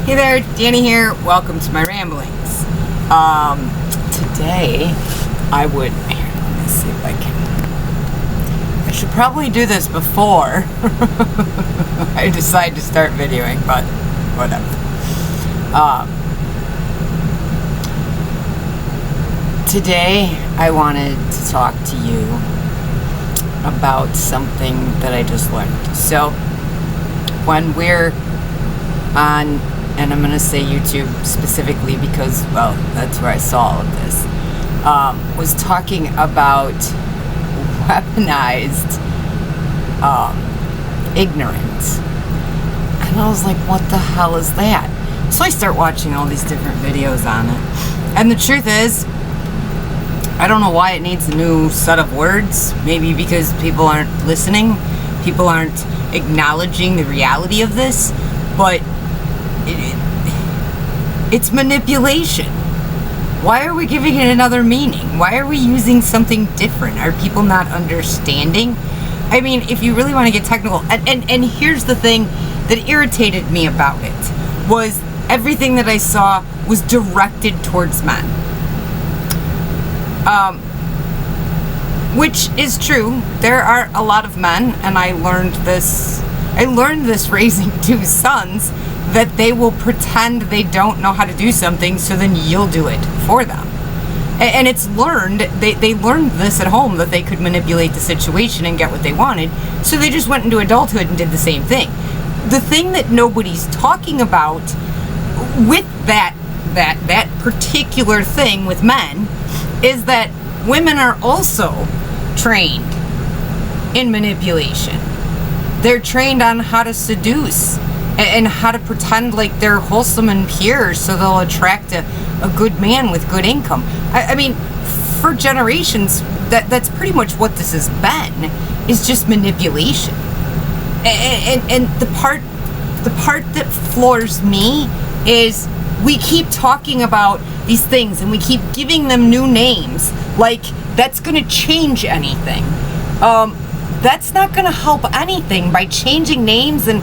Hey there, Danny here. Welcome to my ramblings. Today I would... Here, let me see if I can... I should probably do this before I decide to start videoing, but whatever. Today I wanted to talk to you about something that I just learned. So, when we're on... and I'm going to say YouTube specifically because, well, that's where I saw all of this, was talking about weaponized ignorance. And I was like, what the hell is that? So I start watching all these different videos on it. And the truth is, I don't know why it needs a new set of words. Maybe because people aren't listening. People aren't acknowledging the reality of this. But it's manipulation. Why are we giving it another meaning? Why are we using something different? Are people not understanding? I mean, if you really want to get technical, and here's the thing that irritated me about it, was everything that I saw was directed towards men. Which is true. There are a lot of men, and I learned this raising two sons, that they will pretend they don't know how to do something, so then you'll do it for them. And it's learned, they learned this at home, that they could manipulate the situation and get what they wanted, so they just went into adulthood and did the same thing. The thing that nobody's talking about with that particular thing with men is that women are also trained in manipulation. They're trained on how to seduce and how to pretend like they're wholesome and pure so they'll attract a good man with good income. I mean, for generations, that's pretty much what this has been, is just manipulation. And the part that floors me is we keep talking about these things and we keep giving them new names like that's going to change anything. That's not going to help anything by changing names and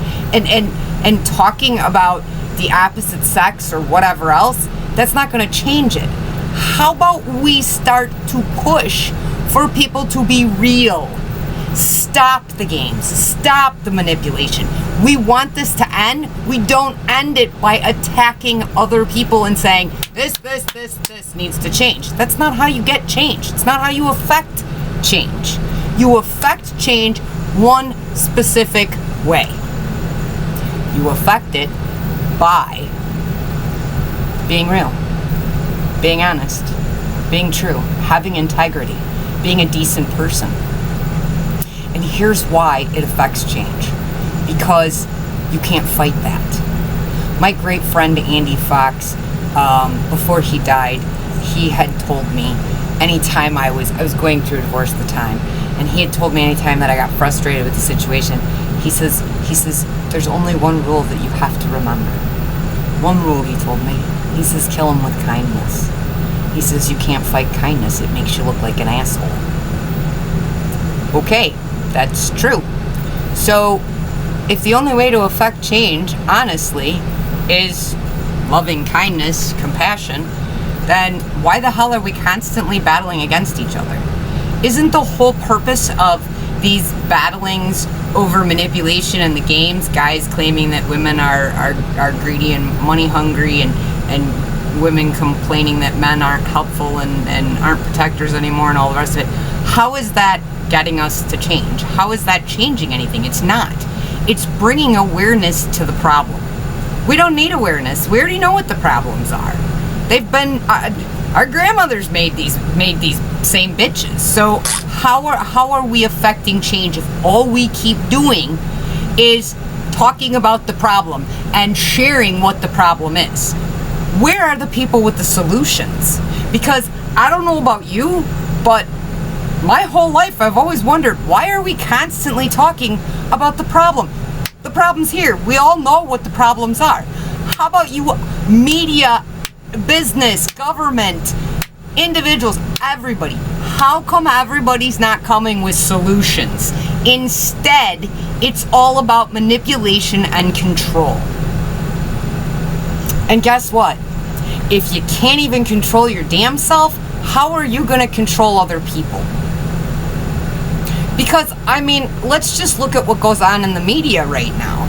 talking about the opposite sex or whatever else. That's not going to change it. How about we start to push for people to be real? Stop the games. Stop the manipulation. We want this to end. We don't end it by attacking other people and saying, this needs to change. That's not how you get change. It's not how you affect change. You affect change one specific way. You affect it by being real, being honest, being true, having integrity, being a decent person. And here's why it affects change. Because you can't fight that. My great friend Andy Fox, before he died, he had told me anytime I was going through a divorce at the time, and he had told me anytime that I got frustrated with the situation, he says, there's only one rule that you have to remember. One rule, he told me. He says, kill him with kindness. He says, you can't fight kindness. It makes you look like an asshole. Okay, that's true. So, if the only way to affect change, honestly, is loving kindness, compassion, then why the hell are we constantly battling against each other? Isn't the whole purpose of these battlings over manipulation and the games, guys claiming that women are greedy and money hungry, and women complaining that men aren't helpful and aren't protectors anymore and all the rest of it? How is that getting us to change? How is that changing anything? It's not. It's bringing awareness to the problem. We don't need awareness. We already know what the problems are. They've been... our grandmothers made these same bitches. So how are we affecting change if all we keep doing is talking about the problem and sharing what the problem is? Where are the people with the solutions? Because I don't know about you, but my whole life I've always wondered, why are we constantly talking about the problem? The problem's here. We all know what the problems are. How about you, media, business, government, individuals, everybody? How come everybody's not coming with solutions? Instead, it's all about manipulation and control. And guess what? If you can't even control your damn self, how are you going to control other people? Because, I mean, let's just look at what goes on in the media right now.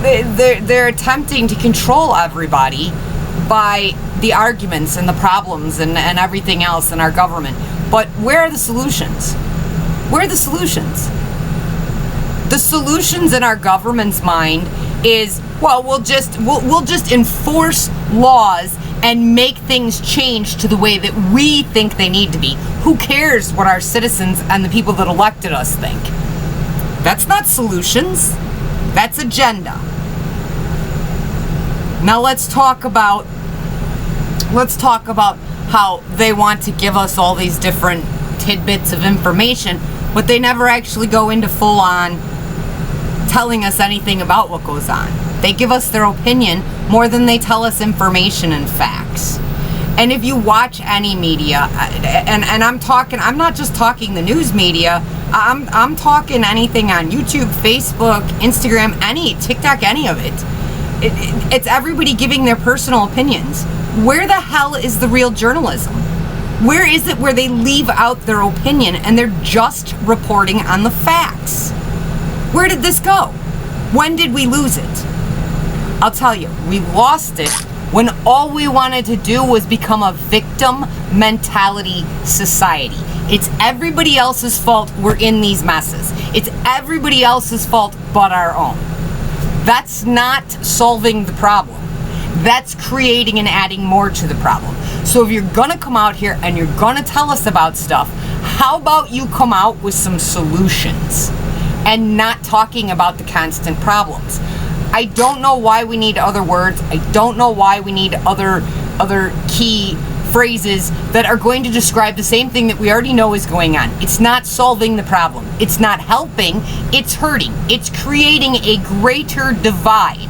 They're attempting to control everybody by the arguments and the problems and everything else in our government. But where are the solutions? Where are the solutions? The solutions in our government's mind is, well, we'll just enforce laws and make things change to the way that we think they need to be. Who cares what our citizens and the people that elected us think? That's not solutions. That's agenda. Now let's talk about how they want to give us all these different tidbits of information, but they never actually go into full on telling us anything about what goes on. They give us their opinion more than they tell us information and facts. And if you watch any media, and I'm not just talking the news media, I'm talking anything on YouTube, Facebook, Instagram, TikTok, any of it. It's everybody giving their personal opinions. Where the hell is the real journalism? Where is it where they leave out their opinion and they're just reporting on the facts? Where did this go? When did we lose it? I'll tell you, we lost it when all we wanted to do was become a victim mentality society. It's everybody else's fault we're in these messes. It's everybody else's fault but our own. That's not solving the problem. That's creating and adding more to the problem. So if you're gonna come out here and you're gonna tell us about stuff, how about you come out with some solutions and not talking about the constant problems? I don't know why we need other words. I don't know why we need other key phrases that are going to describe the same thing that we already know is going on. It's not solving the problem. It's not helping. It's hurting. It's creating a greater divide.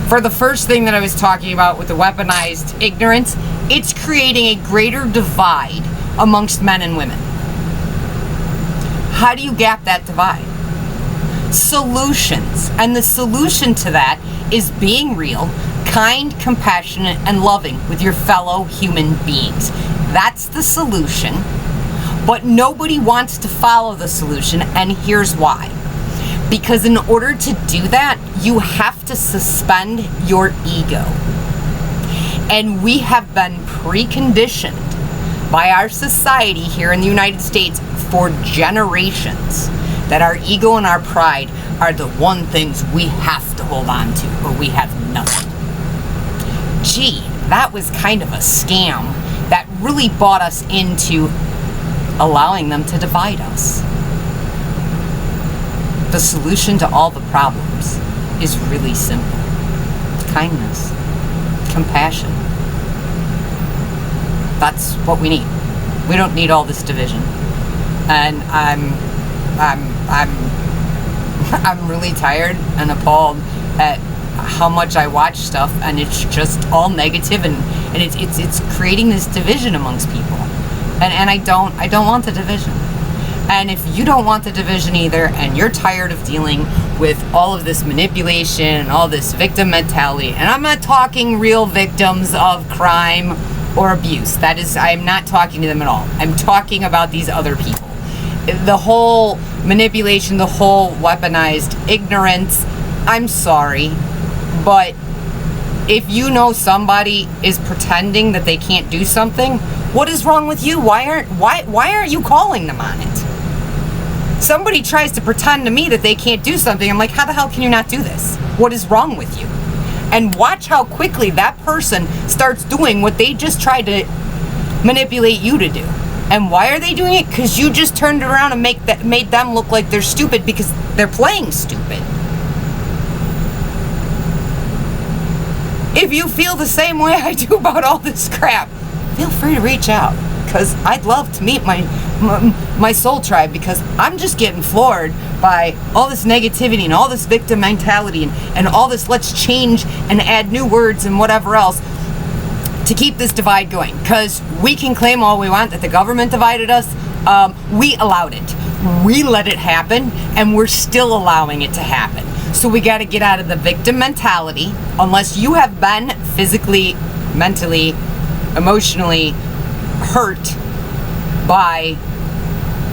For the first thing that I was talking about with the weaponized ignorance, it's creating a greater divide amongst men and women. How do you gap that divide? Solutions. And the solution to that is being real, kind, compassionate, and loving with your fellow human beings. That's the solution. But nobody wants to follow the solution, and here's why. Because in order to do that, you have to suspend your ego. And we have been preconditioned by our society here in the United States for generations that our ego and our pride are the one things we have to hold on to, or we have nothing. Gee, that was kind of a scam that really bought us into allowing them to divide us. The solution to all the problems is really simple. Kindness, compassion. That's what we need. We don't need all this division. And I'm really tired and appalled at how much I watch stuff, and it's just all negative, and it's creating this division amongst people. And I don't want the division. And if you don't want the division either, and you're tired of dealing with all of this manipulation and all this victim mentality, and I'm not talking real victims of crime or abuse. I'm not talking to them at all. I'm talking about these other people. The whole manipulation, the whole weaponized ignorance, I'm sorry, but if you know somebody is pretending that they can't do something, what is wrong with you? Why aren't you calling them on it? Somebody tries to pretend to me that they can't do something. I'm like, how the hell can you not do this? What is wrong with you? And watch how quickly that person starts doing what they just tried to manipulate you to do. And why are they doing it? Because you just turned around and made them look like they're stupid because they're playing stupid. If you feel the same way I do about all this crap, feel free to reach out, because I'd love to meet my soul tribe, because I'm just getting floored by all this negativity and all this victim mentality and all this let's change and add new words and whatever else to keep this divide going. Because we can claim all we want that the government divided us. We allowed it. We let it happen, and we're still allowing it to happen. So we got to get out of the victim mentality. Unless you have been physically, mentally, emotionally hurt by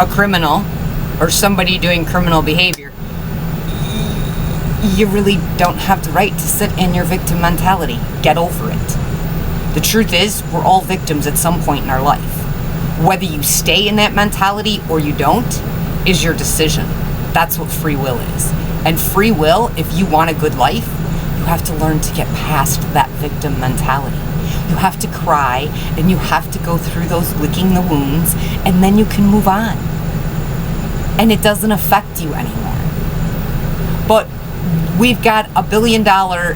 a criminal or somebody doing criminal behavior, you really don't have the right to sit in your victim mentality. Get over it. The truth is, we're all victims at some point in our life. Whether you stay in that mentality or you don't is your decision. That's what free will is. And free will, if you want a good life, you have to learn to get past that victim mentality. You have to cry and you have to go through those licking the wounds, and then you can move on. And it doesn't affect you anymore. But we've got $1 billion,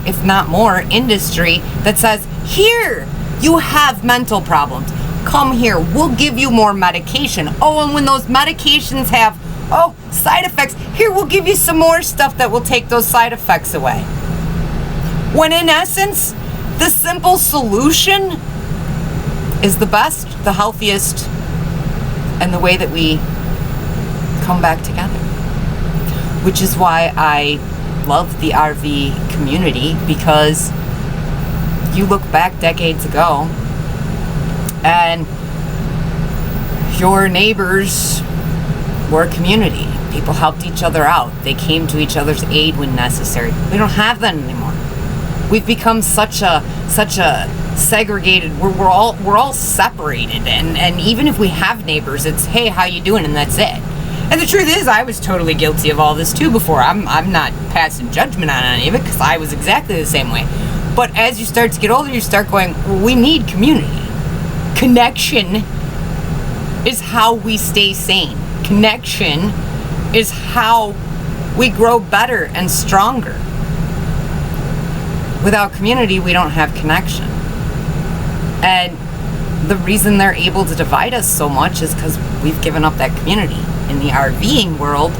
if not more, industry that says, here, you have mental problems. Come here, we'll give you more medication. Oh, and when those medications have, side effects, here, we'll give you some more stuff that will take those side effects away. When in essence, the simple solution is the best, the healthiest, and the way that we come back together. Which is why I love the RV community, because you look back decades ago and your neighbors were a community. People helped each other out. They came to each other's aid when necessary. We don't have that anymore. We've become such a segregated. We're all separated, and even if we have neighbors, it's, hey, how you doing, and that's it. And the truth is, I was totally guilty of all this too before. I'm not passing judgment on any of it, because I was exactly the same way. But as you start to get older, you start going, well, we need community. Connection is how we stay sane. Connection is how we grow better and stronger. Without community, we don't have connection. And the reason they're able to divide us so much is because we've given up that community. In the RVing world,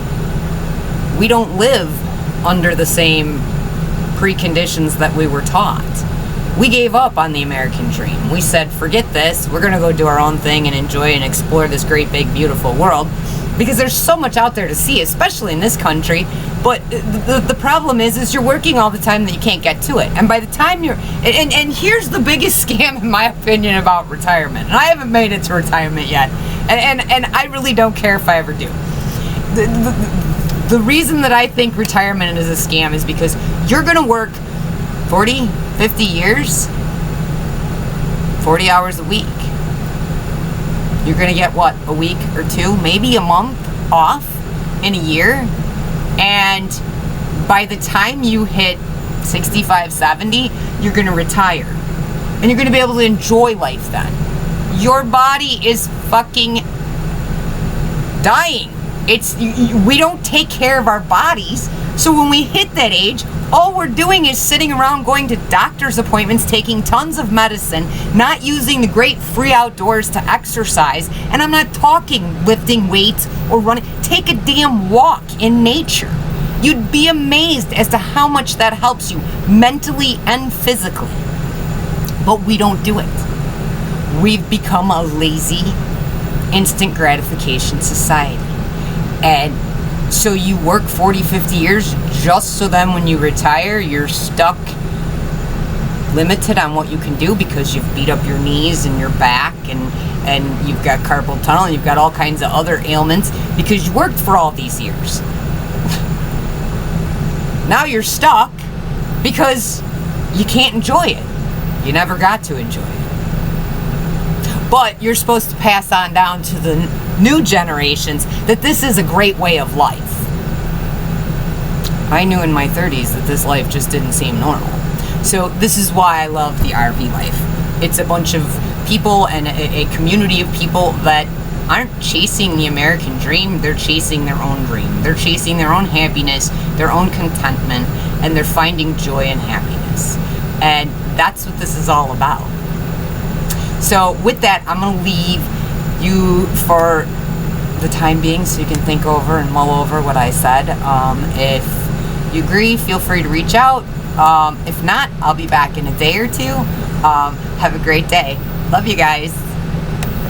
we don't live under the same preconditions that we were taught. We gave up on the American dream. We said, forget this, we're gonna go do our own thing and enjoy and explore this great, big, beautiful world, because there's so much out there to see, especially in this country. But the problem is you're working all the time that you can't get to it. And by the time you're, and here's the biggest scam in my opinion about retirement. And I haven't made it to retirement yet. And I really don't care if I ever do. The reason that I think retirement is a scam is because you're gonna work 40, 50 years, 40 hours a week. You're gonna get what, a week or two, maybe a month off in a year. And by the time you hit 65, 70, you're gonna retire. And you're gonna be able to enjoy life then. Your body is fucking dying. We don't take care of our bodies. So when we hit that age, all we're doing is sitting around going to doctor's appointments, taking tons of medicine, not using the great free outdoors to exercise. And I'm not talking lifting weights or running. Take a damn walk in nature. You'd be amazed as to how much that helps you mentally and physically. But we don't do it. We've become a lazy, instant gratification society. And so you work 40, 50 years just so then when you retire, you're stuck, limited on what you can do because you've beat up your knees and your back, and you've got carpal tunnel, and you've got all kinds of other ailments because you worked for all these years. Now you're stuck because you can't enjoy it. You never got to enjoy it. But you're supposed to pass on down to the new generations that this is a great way of life. I knew in my 30s that this life just didn't seem normal. So this is why I love the RV life. It's a bunch of people and a community of people that aren't chasing the American dream, they're chasing their own dream. They're chasing their own happiness, their own contentment, and they're finding joy and happiness. And that's what this is all about. So with that, I'm going to leave you for the time being so you can think over and mull over what I said. If you agree, feel free to reach out. If not, I'll be back in a day or two. Have a great day. Love you guys.